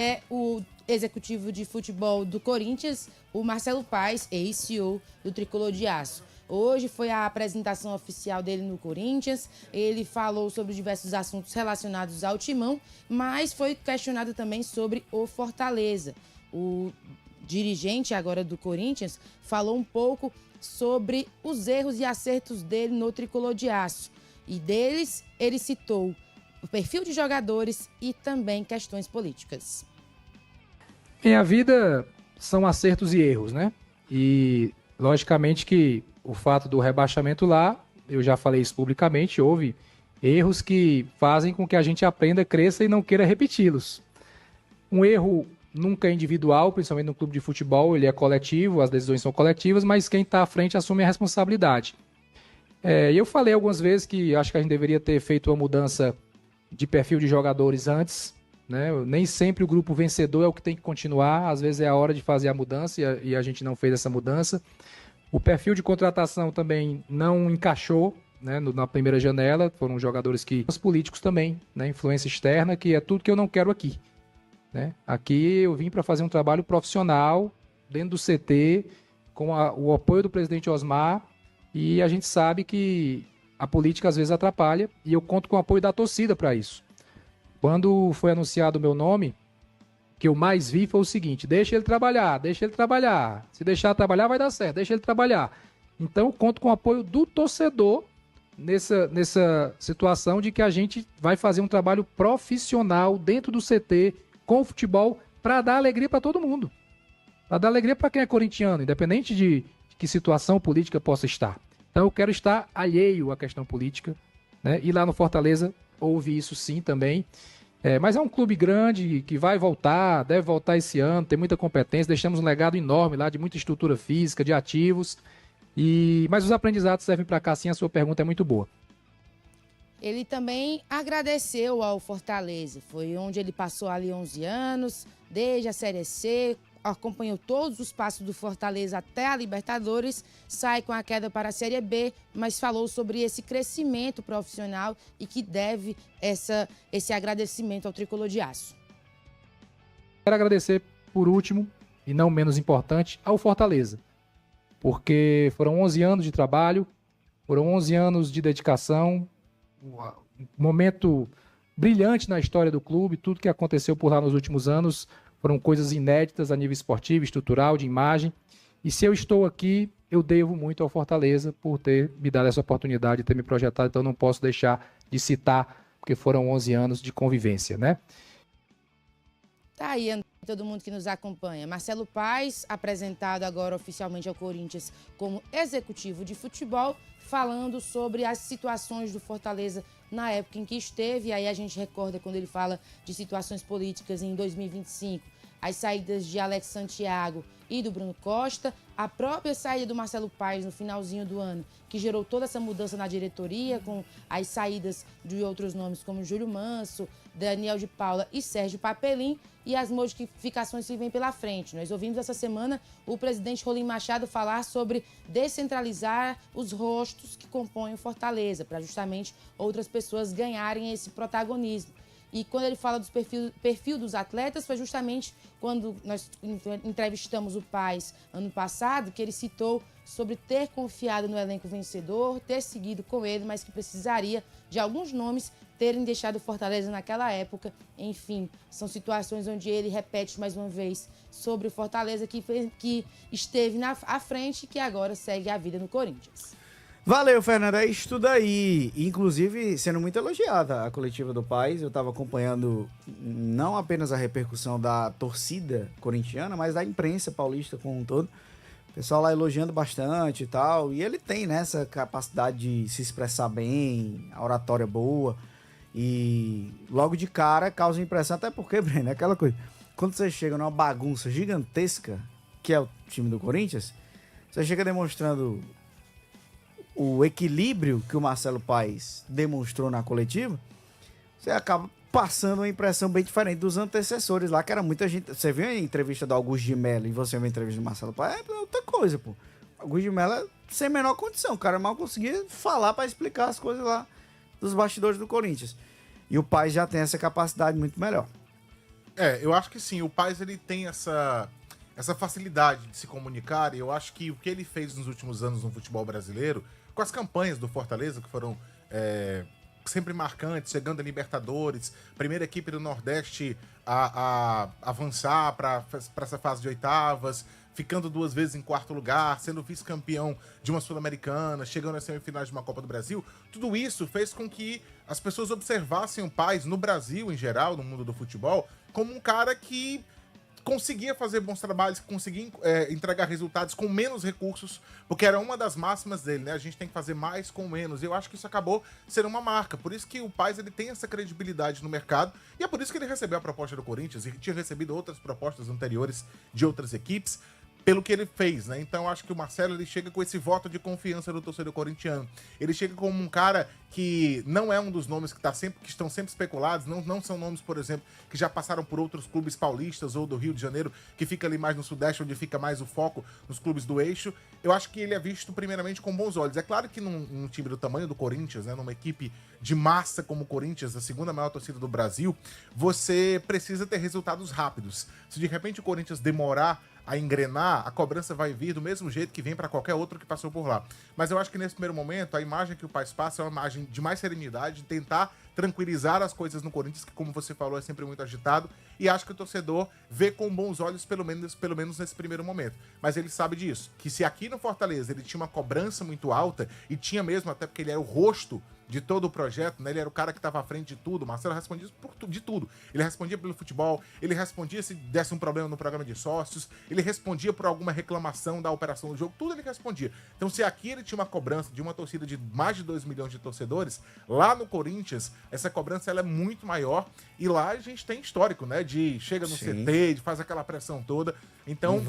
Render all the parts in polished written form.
é o executivo de futebol do Corinthians, o Marcelo Paes, ex-CEO do Tricolor de Aço. Hoje foi a apresentação oficial dele no Corinthians. Ele falou sobre diversos assuntos relacionados ao Timão, mas foi questionado também sobre o Fortaleza. O dirigente agora do Corinthians falou um pouco sobre os erros e acertos dele no Tricolor de Aço. E deles, ele citou o perfil de jogadores e também questões políticas. Em a vida são acertos e erros, né? E logicamente que o fato do rebaixamento lá, eu já falei isso publicamente, houve erros que fazem com que a gente aprenda, cresça e não queira repeti-los. Um erro nunca é individual, principalmente no clube de futebol, ele é coletivo, as decisões são coletivas, mas quem está à frente assume a responsabilidade. Eu falei algumas vezes que acho que a gente deveria ter feito uma mudança de perfil de jogadores antes, né? Nem sempre o grupo vencedor é o que tem que continuar, às vezes é a hora de fazer a mudança e a gente não fez essa mudança. O perfil de contratação também não encaixou, né, na primeira janela, foram jogadores que... Os políticos também, né, influência externa, que é tudo que eu não quero aqui. Né? Aqui eu vim para fazer um trabalho profissional dentro do CT, com o apoio do presidente Osmar, e a gente sabe que a política às vezes atrapalha, e eu conto com o apoio da torcida para isso. Quando foi anunciado o meu nome, o que eu mais vi foi o seguinte: deixa ele trabalhar, deixa ele trabalhar. Se deixar trabalhar vai dar certo, deixa ele trabalhar. Então eu conto com o apoio do torcedor nessa situação de que a gente vai fazer um trabalho profissional dentro do CT, com o futebol, para dar alegria para todo mundo. Para dar alegria para quem é corintiano, independente de que situação política possa estar. Então eu quero estar alheio à questão política, né? E lá no Fortaleza houve isso sim também. Mas é um clube grande que vai voltar, deve voltar esse ano, tem muita competência, deixamos um legado enorme lá de muita estrutura física, de ativos. Mas os aprendizados servem para cá sim, a sua pergunta é muito boa. Ele também agradeceu ao Fortaleza, foi onde ele passou ali 11 anos, desde a Série C, acompanhou todos os passos do Fortaleza até a Libertadores, sai com a queda para a Série B, mas falou sobre esse crescimento profissional e que deve esse agradecimento ao Tricolor de Aço. Quero agradecer, por último, e não menos importante, ao Fortaleza, porque foram 11 anos de trabalho, foram 11 anos de dedicação, um momento brilhante na história do clube, tudo que aconteceu por lá nos últimos anos foram coisas inéditas a nível esportivo, estrutural, de imagem. E se eu estou aqui, eu devo muito ao Fortaleza por ter me dado essa oportunidade, ter me projetado. Então não posso deixar de citar, porque foram 11 anos de convivência, né? Tá aí, todo mundo que nos acompanha. Marcelo Paes, apresentado agora oficialmente ao Corinthians como executivo de futebol, falando sobre as situações do Fortaleza na época em que esteve. E aí a gente recorda quando ele fala de situações políticas em 2025, as saídas de Alex Santiago e do Bruno Costa, a própria saída do Marcelo Paes no finalzinho do ano, que gerou toda essa mudança na diretoria, com as saídas de outros nomes como Júlio Manso, Daniel de Paula e Sérgio Papelim, e as modificações que vêm pela frente. Nós ouvimos essa semana o presidente Rolim Machado falar sobre descentralizar os rostos que compõem o Fortaleza, para justamente outras pessoas ganharem esse protagonismo. E quando ele fala do perfil dos atletas, foi justamente quando nós entrevistamos o Paes ano passado, que ele citou sobre ter confiado no elenco vencedor, ter seguido com ele, mas que precisaria de alguns nomes terem deixado o Fortaleza naquela época. Enfim, são situações onde ele repete mais uma vez sobre o Fortaleza que esteve à frente e que agora segue a vida no Corinthians. Valeu, Fernanda. É isso tudo aí. Inclusive, sendo muito elogiada a coletiva do Paes. Eu estava acompanhando não apenas a repercussão da torcida corintiana, mas da imprensa paulista como um todo. O pessoal lá elogiando bastante e tal. E ele tem, né, essa capacidade de se expressar bem, a oratória boa. E logo de cara causa impressão. Até porque, Breno, é aquela coisa. Quando você chega numa bagunça gigantesca, que é o time do Corinthians, você chega demonstrando o equilíbrio que o Marcelo Paes demonstrou na coletiva, você acaba passando uma impressão bem diferente dos antecessores lá, que era muita gente. Você viu a entrevista do Augusto de Mello e você viu a entrevista do Marcelo Paes? É outra coisa, pô. Augusto de Mello é sem a menor condição. O cara mal conseguia falar para explicar as coisas lá dos bastidores do Corinthians. E o Paes já tem essa capacidade muito melhor. Eu acho que sim. O Paes, ele tem essa facilidade de se comunicar, e eu acho que o que ele fez nos últimos anos no futebol brasileiro, com as campanhas do Fortaleza, que foram sempre marcantes, chegando a Libertadores, primeira equipe do Nordeste a avançar para essa fase de oitavas, ficando 2 vezes em 4º lugar, sendo vice-campeão de uma Sul-Americana, chegando às semifinais de uma Copa do Brasil, tudo isso fez com que as pessoas observassem o Paes, no Brasil em geral, no mundo do futebol, como um cara que conseguia fazer bons trabalhos, conseguia entregar resultados com menos recursos, porque era uma das máximas dele, né? A gente tem que fazer mais com menos. E eu acho que isso acabou sendo uma marca. Por isso que o Paes, ele tem essa credibilidade no mercado, e é por isso que ele recebeu a proposta do Corinthians, e tinha recebido outras propostas anteriores de outras equipes, pelo que ele fez, né? Então eu acho que o Marcelo, ele chega com esse voto de confiança do torcedor corintiano. Ele chega como um cara que não é um dos nomes que estão sempre especulados, não são nomes, por exemplo, que já passaram por outros clubes paulistas ou do Rio de Janeiro, que fica ali mais no Sudeste, onde fica mais o foco nos clubes do eixo. Eu acho que ele é visto primeiramente com bons olhos. É claro que num time do tamanho do Corinthians, né, numa equipe de massa como o Corinthians, a segunda maior torcida do Brasil, você precisa ter resultados rápidos. Se de repente o Corinthians demorar a engrenar, a cobrança vai vir do mesmo jeito que vem para qualquer outro que passou por lá. Mas eu acho que nesse primeiro momento, a imagem que o Paes passa é uma imagem de mais serenidade, de tentar tranquilizar as coisas no Corinthians, que, como você falou, é sempre muito agitado, e acho que o torcedor vê com bons olhos, pelo menos nesse primeiro momento. Mas ele sabe disso, que se aqui no Fortaleza ele tinha uma cobrança muito alta, e tinha mesmo, até porque ele era o rosto de todo o projeto, né? Ele era o cara que estava à frente de tudo. O Marcelo respondia de tudo. Ele respondia pelo futebol, ele respondia se desse um problema no programa de sócios, ele respondia por alguma reclamação da operação do jogo, tudo ele respondia. Então, se aqui ele tinha uma cobrança de uma torcida de mais de 2 milhões de torcedores, lá no Corinthians, essa cobrança ela é muito maior, e lá a gente tem histórico, né? De chega no CT, de faz aquela pressão toda. Então,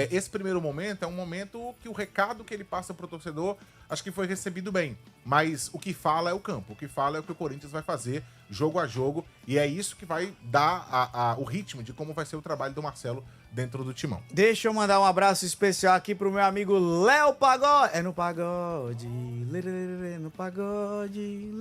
esse primeiro momento é um momento que o recado que ele passa pro torcedor, acho que foi recebido bem. Mas o que fala é o campo, o que fala é o que o Corinthians vai fazer jogo a jogo, e é isso que vai dar o ritmo de como vai ser o trabalho do Marcelo dentro do timão. Deixa eu mandar um abraço especial aqui pro meu amigo Léo Pagode. É no pagode, no pagode,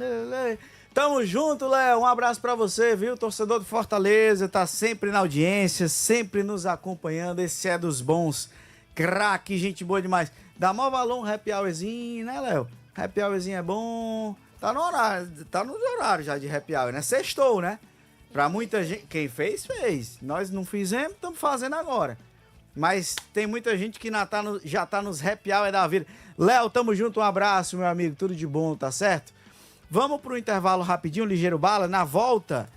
Tamo junto, Léo. Um abraço pra você, viu? Torcedor do Fortaleza, tá sempre na audiência, sempre nos acompanhando. Esse é dos bons. Craque, gente boa demais. Dá maior valor um happy hourzinho, né, Léo? Happy hourzinho é bom. Tá no horário, tá nos horários já de happy hour, né? Sextou, né? Pra muita gente, quem fez, fez. Nós não fizemos, estamos fazendo agora. Mas tem muita gente que já tá nos happy hour da vida. Léo, tamo junto, um abraço, meu amigo. Tudo de bom, tá certo? Vamos pro intervalo rapidinho, ligeiro bala. Na volta,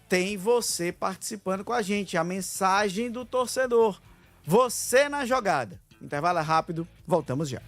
tem você participando com a gente. A mensagem do torcedor. Você na jogada. Intervalo é rápido, voltamos já.